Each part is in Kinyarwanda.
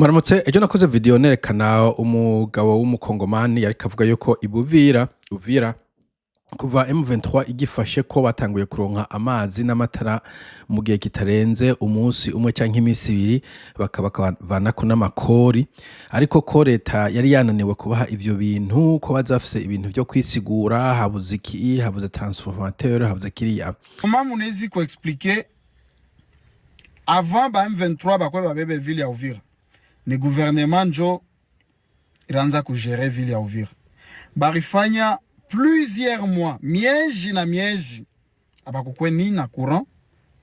Maramutse ejo nakoze video nerekana umugabo w'umukongomani yariko avuga yuko Uvira kuva M23 igifashe ko batanguye kuronka amazi n'amatara mu gihe kitarenze umunsi umwe canke imisi ibiri bakavanako n'amakori, ariko ko leta yari yananiwe kubaha ivyo bintu, ko baza bafise ibintu vyo kwisigura, habuze iki, habuze transformateur, habuze kiriya. Comment munezi ko expliquer avant ba M23 bakwe babebe ville ya Uvira ni gouvernement njo iranza kugere ville ya Uvira barifanya plusieurs mois miezi abakukwe ni na courant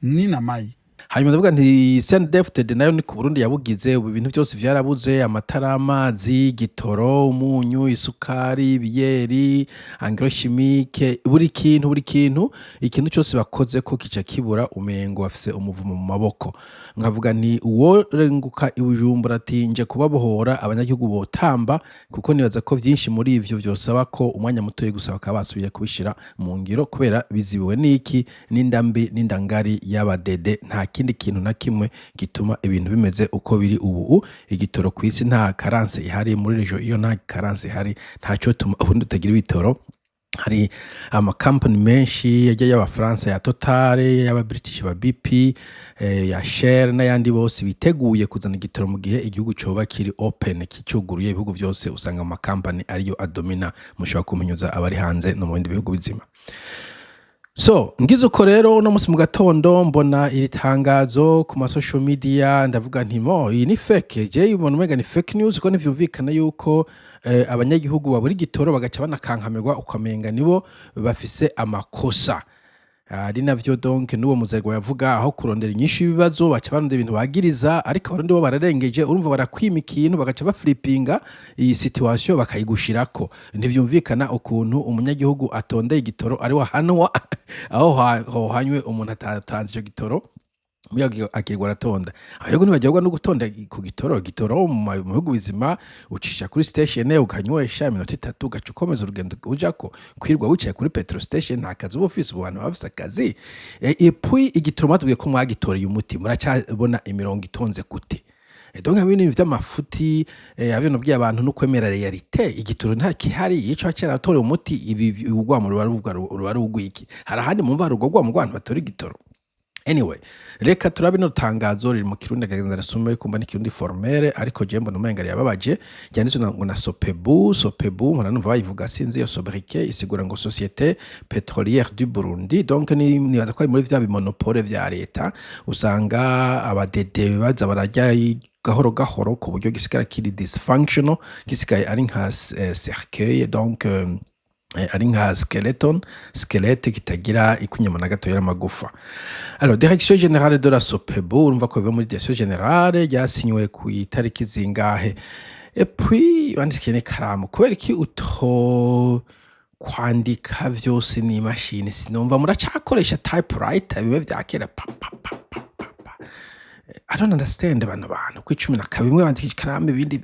ni na mai. Hanyuma ndavuga nti CNDD-FDD nayo ni ku Burundi yabugize ubu bintu byose vyarabuze, amatara, amazi, gitoro, umunyu, isukari, ibiyeri, engrais chimique, buri kintu ikintu cyose bakoze ko kica kibura umengo bafise umuvumo mu maboko. Nkavuga nti uwo renguka ibujumbura ati nje kubabohora abanyagihugu botamba, kuko nibaza ko vyinshi muri ivyo vyosaba ko umwanya mutoye gusa bakabasubiye kubishira mu ngiro kubera bizibiwe n'iki n'indambi n'indangari y'abadede. Nta kindi kintu na kimwe gituma ibintu bimeze uko biri ubu. Igitoro kwisi nta karanse ihari muri region, iyo nta karanse ihari ntaco tuma ubundi utagira ibitoro. Hari ama company menshi yaje y'Abafaransa ya Total, y'aba British ba BP, ya Shell n'ayandi bose biteguye kuzana igitoro mu gihe igihugu coba kiri open kicuguruye. Ibihugu vyose usanga ama company ariyo adomina, mushobora kumenyuza abari hanze no mu bindi bihugu bizima. So, ngize uko rero no musi mu gatondo mbona iri tangazo ku ma social media, ndavuga nti mo iyi ni fake, je ibona umega ni fake news, ko nivyumvikana yuko abanyagihugu baburi gitoro bagaca banakankamirwa ukamenga nibo bafise amakosa. Ari navyo donc n'uwo muzerwa yavuga aho kurondera inyinshi y'ibibazo baca barondera ibintu bagiriza, ariko abarundi bo bararengeje, urumva barakwima ikintu bagaca baflippinga iyi situation bakayigushirako. Ntivyumvikana ukuntu umunyagihugu atondeye igitoro ari wahanwa aho hanywe umuntu atatanze ico gitoro muyaga akirwa aratonda. Ahubwo ntibajyagwa no gutonda ku gitoro mu bihugu bizima, ucisha kuri station ukanywesha iminota 3 ugaca ukomeza urugendo ujako kwirwa wicaye kuri petrol station. Nta kazi office abantu bafise akazi. Puis igitoro matubwiye ko mwagitoreye umuti muracabona imirongo itonze gute? Donc ibintu vy'amafuti abintu by'abantu no kwemera realite. Igitoro nta kihari, ico cyera toreye umuti. Ibi ugwamo ruba rugwiki, hari ahandi mumva rugogwa mu Rwanda batora igitoro. Anyway, reka turabe no tangazo riri mu Kirundi agenda rasumwe kumba n'ikirundi formere, ariko je mbona umenga yababaje. Yanditswe na Sopebu mpana numva bayivuga sinzi iyo sobriquet isigura ngo Société Pétrolière du Burundi. Donc nibaza ko ari muri vya bimonopole vya leta, usanga abadede baza barajya gahoro ku buryo gisigara kiri dysfunctional, gisigaye ari nka cercueil, donc ari nka skelete kitagira ikunyama na gato y'amagufa. Alors Direction Générale de la Sopebu, urumva ko biva muri Direction Générale, ryasinywe ku itariki zingahe. Et puis bandikiye n'ikaramu, kubera iki uto kwandika vyose ni machine? Sinumva muracakoresha typewriter bibe vyakera pa. I don't understand abantu ku 12 bandika ikaramu ibindi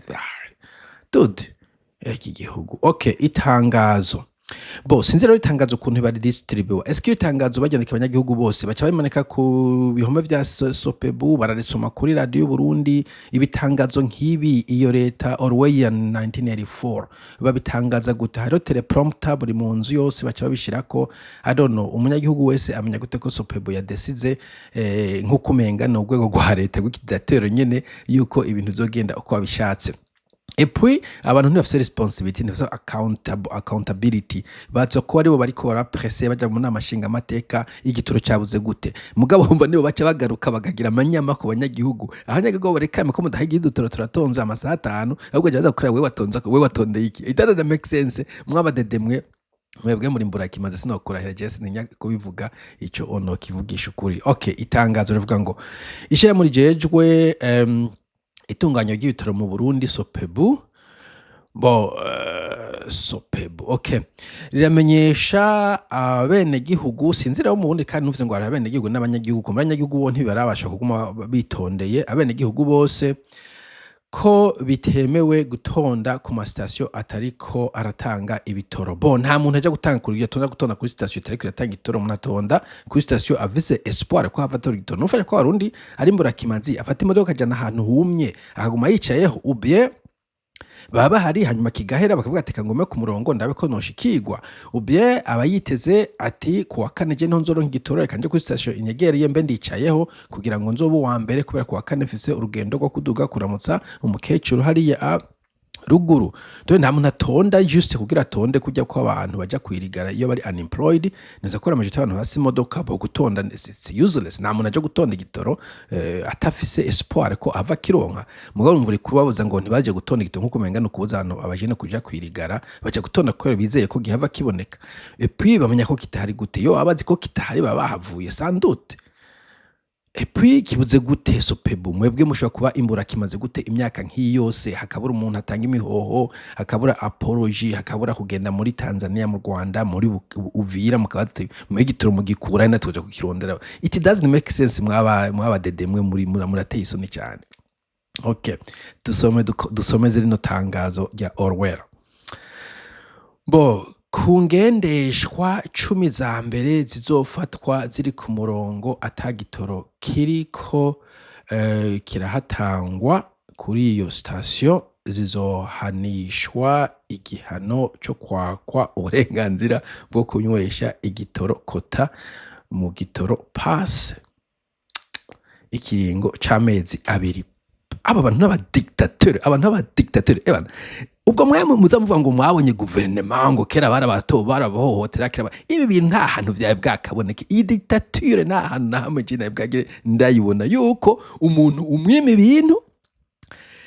dude iki gihugu. Okay, itangazo sinzi rero itangazo ukuntu bari distribute. Est-ce que itangazo bajyandika abanyagihugu bose baca bimanika ku bihome vya Sopebu bararisoma kuri radio Burundi? Ibitangazo nk'ibi iyo leta Orwellian 1984 babitangaza gute? Hariho teleprompter buri mu nzu yose baca babishirako. I don't know, umunyagihugu wese amenya gute ko Sopebu yadesize nk'uko umenga no rwego rwa leta rw'ikidatero nyene yuko ibintu bizogenda uko babishatse. Et puis abantu ntibafise responsibility, ntibafise accountability, bazo ko aribo bariko barapresse baja mu nama nshinga amateka igitoro cyabuze gute. Mugabo humva nibo baca bagaruka bagagira amanyama ku banyagihugu, abanyagihugu barekame ko mudahigira idutoro turatonze amasaha 5, ahubwo jaza gukora we watondeye iki? It doesn't make sense. Mwabadede mwebwe muri mbura kimaze sinokurahira je sininya kubivuga ico ono kivugisha ukuri. Okay, itangazo rivuga ngo ishira muri jejwe itunganyo ry'ibitaro mu Burundi Sopebu. Sopebu okay, riramenyesha abene gihugu, sinzira mu Burundi kandi nuvuze ngo ari abene gihugu n'abanyagihugu, ko abanyagihugu bo ntibarabasha kuguma bitondeye. Abene gihugu bose ko bitemewe gutonda ku masitasiyo atariko aratanga ibitoro. Bo nta muntu aja gutanga kuri gutonda kuri sitasiyo itariko iratanga igitoro, umuntu atonda kuri sitasiyo avise espoir ko hava atora igitoro. Nufasha ko Abarundi ari imburakimazi afata imodoka akajana ahantu humye akaguma yicayeho ubye baba hari hanyuma kigahera bakavuga ati kangome ku murongo ndabe ko noshikirwa, ubye abayiteze ati kuwa kane je ntonzoro nk'igitoro reka nje kuri station inyegereye mbe ndicayeho kugira ngo nzobe wa mbere kubera kuwa kane mfise urugendo rwo kuduga kuramutsa umukecuru hariya ruguru. Dore nta muntu atonda juste kugira atonde kujya ko abantu baja kwirigara iyo bari unemployed, neza ko ramajete abantu basi imodoka bo gutonda it's useless. Nta muntu aje gutonda igitoro atafise espoir ko ava kironka. Mugabo mvuri kubabuza ngo ntibaje gutonda igitoro nkuko menga no kubuza abantu abajene kuja kwirigara baje gutonda ko bizeye ko gihava kiboneka. Et puis bamenya ko kitahari gute, yo abazi ko kitahari baba bahavuye sans doute. Et puis kibuze gute Sopebu, mwebwe mushobora kuba imbura kimaze gute imyaka nk'iyi yose hakabura umuntu atanga imihoho, hakabura apology, hakabura kugenda muri Tanzania, mu Rwanda, muri Uvira mukabate mwegitoro mugikura na tuje kukirondera. It doesn't make sense mwaba dedemwe muri murateye isoni cyane. Okay, dusome zirino tangazo rya Orwell. Bo kungendeshwa 10 za mbere zizofatwa ziri ku murongo atagitoro kiriko kirahatangwa kuri iyo station zizohanishwa igihano cyo kwakwa uburenganzira bwo kunywesha igitoro kota mu gitoro pass ikiringo c'amezi 2. Aba bantu n'abadictateur ebana ubwo mwe muzamuvuga ngo mwabonye gouvernement ngo kera barabahohotera kera ibi bintu nta hantu vyaye bwakaboneke. Iyi dictature nta hantu nahamwe je nabwagire ndayibona yuko umuntu umwime ibintu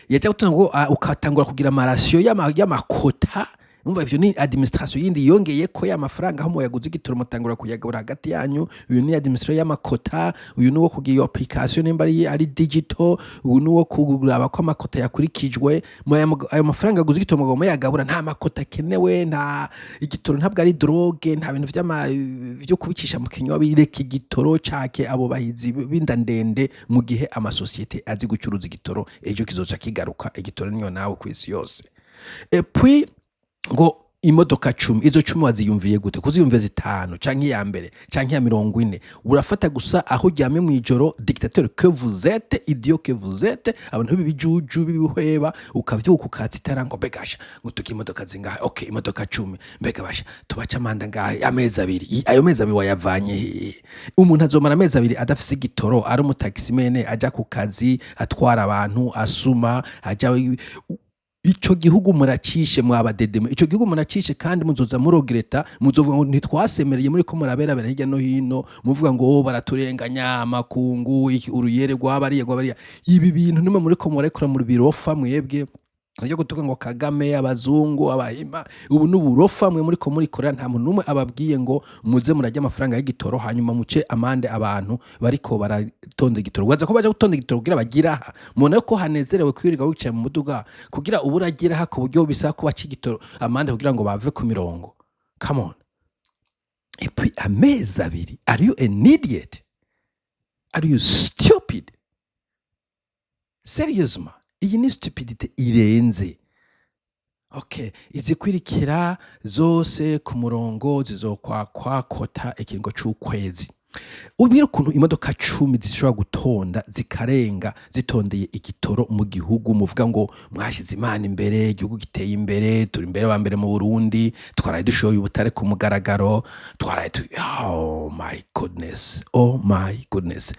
yaje gutanga ngo ukatangura kugira amarasyo y'amakota. Umva ivyo ni administration yindi yongeye ko y'amafaranga aho moyaguze igitoro mutangura kuyagabura hagati yanyu. Uyu ni administration y'amakota, uyu ni wo kugira application nimba ari digital, uyu ni wo kuguraba ko amakota yakurikijwe. Ayo mafaranga aguze igitoro mugabo yagabura nta makota kenewe, nta igitoro ntabwo ari drogue, nta bintu vyo kubicisha mu kinywa bireka igitoro cake abo bahizi binda ndende mu gihe amasosiyete azi gucuruza igitoro ejo kizoca kigaruka igitoro niyo nawe kwisi yose. Et puis ngo imodoka 10 izo 10 waziyumviye gute? Kuziyumviye 5 canke ya mbere canke ya 40 urafata gusa aho ryame mu ijoro dictateur que vous êtes, idiot que vous êtes, abantu bibijuju bibihweba ukavyuka ukatsitara ngo begasha ngo tuki imodoka zingahe. Okay, imodoka 10 mbega basha tubaca amanda ngahe amezi 2. Ayo mezi 2 wayavanye umuntu azomara amezi 2 adafise igitoro ari umutaximene aja ku kazi atwara abantu asuma aja ico gihugu muracishe mwabadedeme, ico gihugu muracishe kandi muzoza murogereta muzovuga ngo ntitwasemereye muri ko muraberabera hirya no hino muvuga ngo baraturenganya amakungu uruyere gwabariye. Ibi bintu nimwe muri ko murekura muri birofa mwebwe Aje gutuka ngo Kagame abazungu abahima ubu n'uburofa mwe muri ko muri Korea nta muntu numwe ababwiye ngo muze murajya amafaranga y'igitoro hanyuma muce amande abantu bariko baratonda igitoro. Waza ko baje gutonda igitoro kugira bagira mubona ko hanezerewe kwiriga wicaye mu muduga kugira uburagira ha ku buryo bisa ko baca igitoro amande kugira ngo bave ku mirongo. Come on. Et puis amezi 2. Are you an idiot? Are you stupid? Seriously? Iyi ni stupidite irenze. Okay, izikwirikira zose ku murongo zizokwakwa kota ikiringo c'ukwezi. Ubwira ukuntu imodoka 10 zishobora gutonda zikarenga zitondeye igitoro mu gihugu muvuga ngo mwashize Imana imbere, igihugu giteye imbere, turi imbere wa mbere mu Burundi, twaraye dushoye ubutare ku mugaragaro, twaraye oh my goodness. Oh my goodness.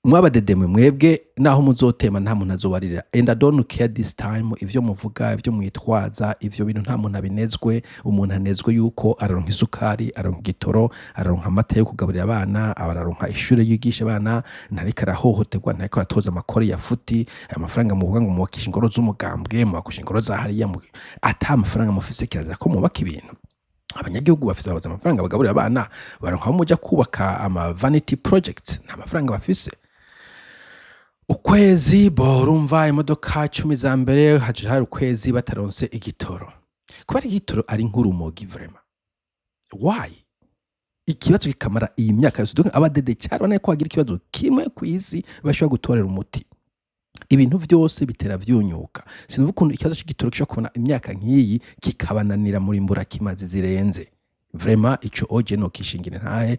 Mwabadedemwe mwebwe naho muzotema nta muntu azobarira. And I don't care this time ivyo muvuga ivyo mwitwaza ivyo bintu nta muntu abinezwe. Umuntu anezwe yuko araronka isukari, araronka igitoro, araronka amata yo kugaburira abana, araronka ishure yigisha abana, ntariko arahohoterwa, ntariko aratoza amakori ya futi. Aya mafaranga muvuga ngo mubakisha ingoro z'umugambwe, mubakisha ingoro za hariya ata amafaranga mufise kirazira ko mubaka ibintu. Abanyagihugu bafise abaza amafaranga bagaburira abana, baronka muja kubaka ama vanity projects, nta mafaranga bafise. Ukwezi borumva imodoka 10 za mbere haje hari ukwezi bataronse igitoro. Kuba igitoro ari nk'urumogi vraiment. Why? Ikibazo kikamara iyi myaka yose. Donc abadede cyane bane ko agira ikibazo kimwe ku isi bashobora gutorera umuti. ibintu vyose bitera vyunyuka. Sinumva ukuntu ikibazo c'igitoro gishobora kubona imyaka nk'iyi kikabananira muri mburakimazi zirenze. Vraiment ico oje no kishingira ntahe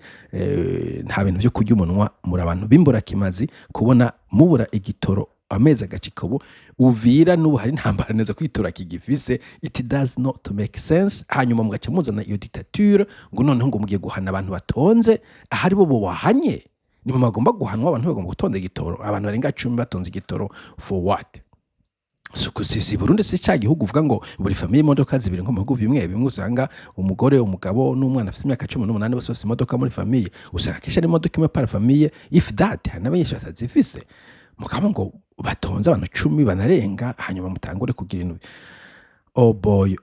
nta bintu vyo kurya umunwa muri abantu b'imburakimazi kubona mubura igitoro amezi agacika ubu Uvira n'ubu hari ntambara neza kwitura kigifise. It does not make sense. Hanyuma mugaca muzana iyo dictature ngo noneho ngo mugiye guhana abantu batonze ahari bo wahanye. Ni mu magomba guhanwa abantu bagomba gutonda igitoro, abantu barenga 10 batonze igitoro for what? Sisi Burundi si cya gihugu uvuga ngo buri famille imodoka zibiri nko mu bihugu bimwe bimwe usanga umugore umugabo n'umwana afite imyaka 18 bose bafite imodoka muri famille, usanga kesha ari imodoka imwe par famille if that hanabenshi batazifise mukaba ngo batonze abantu 10 banarenga hanyuma mutangure kugira ibintu. Oh boy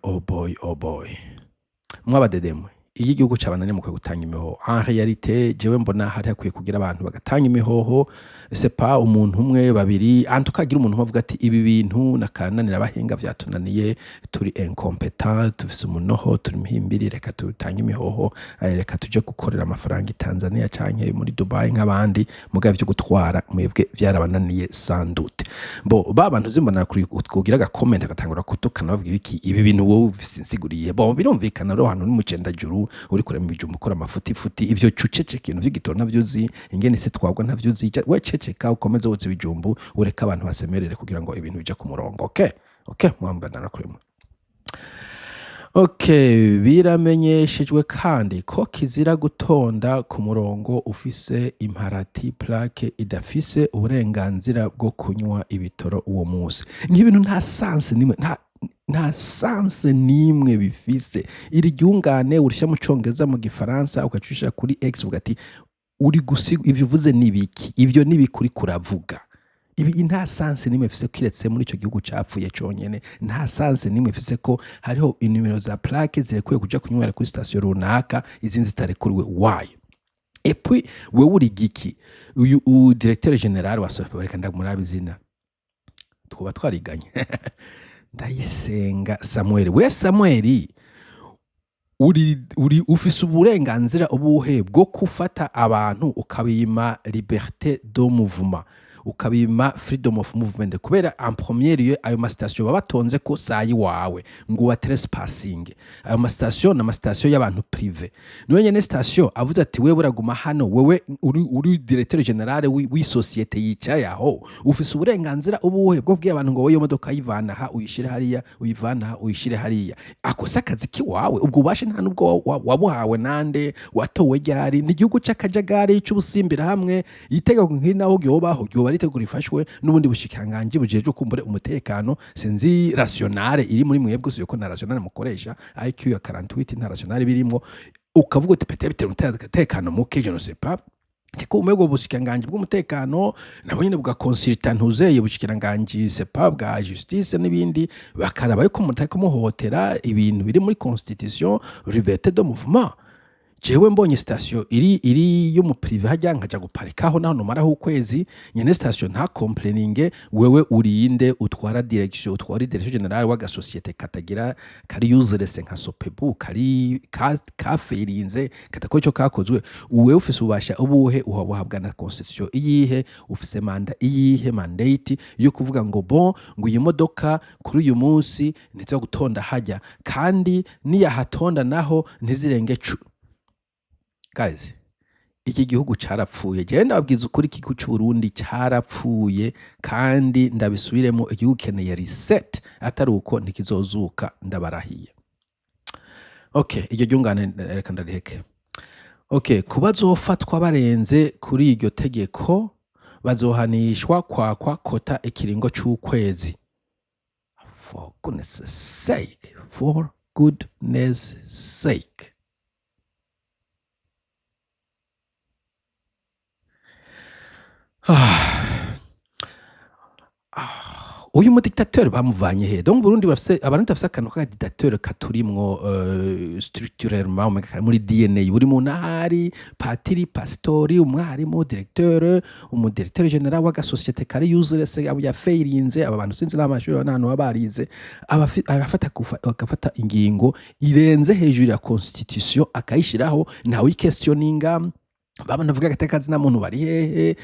mwabadedemwe iyi igihugu cy'abanane mukwe gutanga imihoho en réalité jewe mbona hari hakwiye kugira abantu bagatanga imihoho. C'est pas umuntu umwe babiri antukagira umuntu uvuga ati ibi bintu nakananira abahinga vyatunaniye turi incompetent tufise umunoho turi mihimbiri reka tutanga imihoho reka tuje gukorera amafaranga i Tanzania canke muri Dubai nk'abandi mugabo vyo gutwara mwebwe vyarabananiye sans doute. Bo babantu zimbona kugira ga comment agatangura kutukana bavuga ibiki ibi bintu wowe usiguriye bo birumvikana ro hano n'umucenda juru uri kure mu bijumba ukora amafuti ivyo cucece kintu vy'igitoro navyo uzi ingene se twagwa navyo uzi we ceceka ukomeze wotse bijumbu ureka abantu basemerere kugira ngo ibintu bija ku murongo. Okay mwambana kurimo. Okay biramenyeshejwe kandi ko kizira gutonda ku murongo ufise imparati plaque idafise uburenganzira bwo kunywa ibitoro uwo munsi. N'ibintu nta sense nimwe nta sanse nimwe bifise. Iri ryungane urisha mu Congereza mu Gifaransa ukacisha kuri X ugati uri gusiga ivyo uvuze nibiki ivyo nibikuri kuravuga ibi nta sanse nimwe bifise kiretse muri ico gihugu capfuye conyene. Nta sanse nimwe bifise ko hariho inimero za plaque zirekuye kuja kunywera kuri station runaka izinzi zitarekuriwe why. Et puis we uri giki uyu directeur general wa Sofe reka ndamurabizina twoba twariganye Ndayisenga Samuel. We Samuel uri ufise uburenganzira ubuhe bwo kufata abantu ukabima liberté de mouvement ukabima freedom of movement kubera en premier lieu ayo ma station babatonze ko sayi wawe ngo wa trespassing. Ayo ma station na ma station y'abantu privé niwe nyene station avuze ati wewe uraguma hano wewe uri directeur general wi societe yicaye aho ufise uburenganzira ubuhe bwo kubwira abantu ngo wowe modoka yivana ha uyishire hariya uyivana ha uyishire hariya akosa akazi ki wawe ubwo ubashe nta nubwo wabuhawe nande watowe ryari n'igihugu c'akajagari c'ubusimbira hamwe yitegeko nk'inaho gyobaho ritegura ifashwe n'ubundi bushikanganje bujeje kumbure umutekano sinzi rationale iri muri mwebwe usiyo ko na rationale mukoresha IQ ya 48 nta rationale birimwo ukavuga uti pete bitera umutekano muke je ne sais pas kiko umego bushikanganje bw'umutekano nabo nyine bwa consultant uzeye bushikanganje c'est pas bwa justice n'ibindi bakaraba yuko mutaka muhotera ibintu biri muri constitution liberté de mouvement. Jewe mbonye station iri yo mu privé hajya nkaja guparikaho naho numaraho ukwezi nyene station nta complaining wewe urinde utwara direction general wa societe katagira kari useless nka Sopebu kari kaferinze katako cyo kakozwe uwe ufise ubasha ubuhe uhabwa na constitution iyihe ufise manda iyihe mandate yo kuvuga ngo bon ngo iyi modoka kuri uyu munsi ntizo gutonda hajya kandi niya hatonda naho ntizirenge guys. Iki gihugu carapfuye je ndababwiza ukuri kiku cy'u Burundi carapfuye kandi ndabisubiremo igihugu keneye reset atari uko ntikizozuka ndabarahiye. Okay iryo ryungane reka ndariheke. Okay kubazofatwa barenze kuri iryo tegeko bazohanishwa kwakwa kota ikiringo c'ukwezi. For goodness sake uyu mu dictateur bamuvanye he donc Burundi bafise abantu bafise akantu ka dictateur katurimwo structurellement muri DNA buri muntu ahari patiri pastori umwarimu directeur umudirecteur general wa societe kari useless ya failinze aba bantu sinzi n'amashuri abantu babarize akafata ingingo irenze hejuru ya constitution akayishiraho ntawe questioninga baba navuga agateka zina muntu bari hehe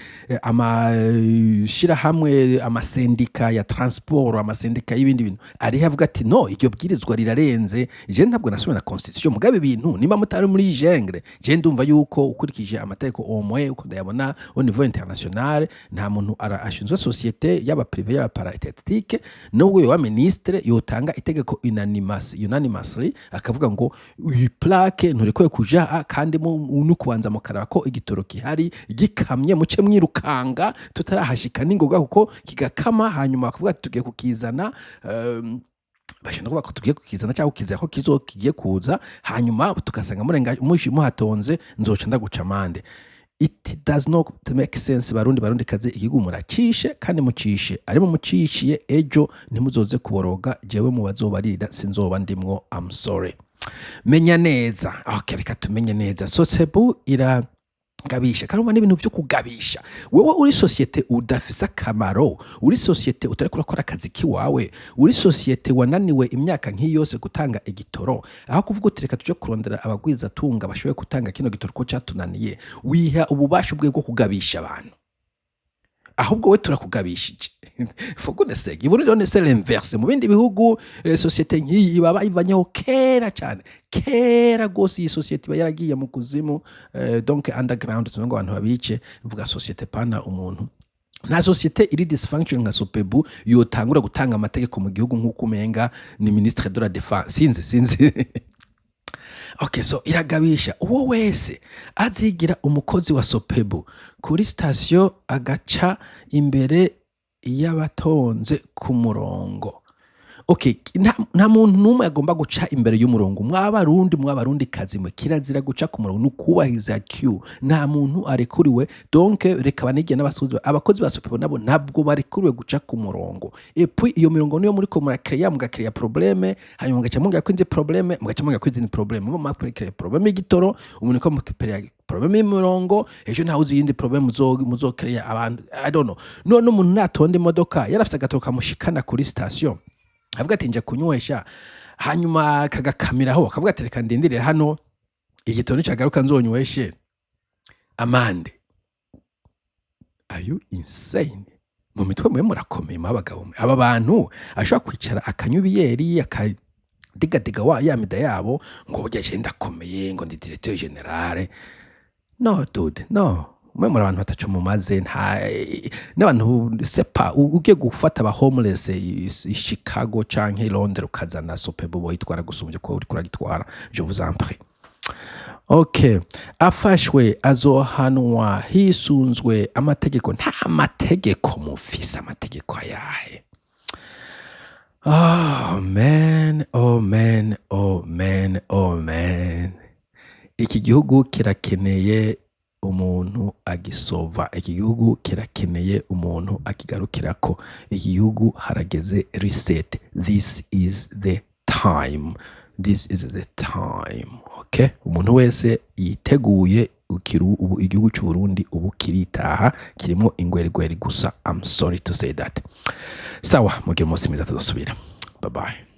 amashirahamwe amasendika ya transport amasendika y'ibindi bintu ari avuga ati no iryo bwirizwa rirarenze je ntabwo nasubira na constitution mugabe ibintu niba mutari muri jengre je ndumva yuko ukurikije amategeko omwe uko ndayabona au niveau international nta muntu ashinzwe societe y'aba privé y'aba paraetatique no wa ministre yotanga itegeko unanimously akavuga ngo iyi plaque nturikoye kuja kandi mu kubanza mukaraba ko igitoro kihari gikamye muce mwirukanga tutarahashika ningoga kuko kigakama hanyuma bakavuga tugiye kukizana bashaka kuvuga ko tugiye kukizana cyangwa kizera ko kigiye kuza hanyuma tukasanga muhatonze nzoca ndaguca amande. It does not make sense barundi kaze igihugu muracishe kandi mucishe ari mu mucishiye ejo ntimuzoze kuboroga jewe mu bazobarira sinzoba ndimwo. I'm sorry. Menya neza reka tumenye neza Sosebu gabisha karumva n'ibintu byo kugabisha wewe uri societe udafisa akamaro uri societe utari kurakora akazi kiwawe uri societe wananiwe imyaka nk'iyose gutanga igitoro aho kuvuga utereka tuje kurondera abagwiza tunga bashoboye gutanga kino gitoro ko cyatunaniye wiha ububasha bwe bwo kugabisha abantu ahubwo we turakugabishije for goodness sake ibone rone c'est l'inverse mu bindi bihugu societe nk'iyi baba ivanyeho kera cyane kera gose iyi societe bayaragiye mu kuzimu donc underground ngo abantu babice mvuga societe pana umuntu na societe iri dysfunction nka Sopebu yotangura gutanga amategeko mu gihugu nk'uko umenga ni ministre de la défense sinzi Okay, so iragabisha uwo wese azigira umukozi wa Sopebu kuri station agaca imbere y'abatonze ku murongo. Okay, nta muntu numwe agomba guca imbere y'umurongo mwabarundi kazi mwe kirazira guca ku murongo nukubahiza queue nta muntu arekuriwe donc reka banige abakozi ba Sopebu nabo ntabwo barekuriwe guca ku murongo et puis iyo mirongo niyo muri ko mugakreya problème hanyuma mugaca munga kwinze problème mugaca munga kwinze problème mu makreya problème igitoro umuntu ko mukreya problème y'umurongo ejo nta uzi yindi problème muzokreya abantu I don't know none umuntu natonde imodoka yarafite agatoka kamushikana kuri station avuga ati nje kunywesha hanyuma kagakamiraho akavuga ati reka ndindire hano igitoro cyagaruka nzonyweshe amande. Are you insane? Mu mitwe mwe murakomeye abagabo aba bantu ashobora kwicara akanyubiyeri akadiga wa yamida yabo ngo bugeje ndakomeye ngo ndi directeur general. No dude, no. Mwe muri abantu batacu mu maze n'abantu sepa ugiye gufata aba homeless i Chicago canke Londres ukazana Sopebu boyitwara gusumbye ko uri kuragitwara. Je vous en prie. Okay, afashwe azohanwa hisunzwe amategeko nta mategeko mufisa amategeko ayahe. Oh man. Iki gihugu kirakeneye umuntu agisova, iki gihugu kirakeneye umuntu akigarukirako, iki gihugu harageze reset. This is the time. Okay, umuntu wese yiteguye igihugu cy'u Burundi ubu kiritaha kirimo ingwerigweri gusa. I'm sorry to say that. Sawa, mugire umunsi mwiza tuzosubira. Bye bye.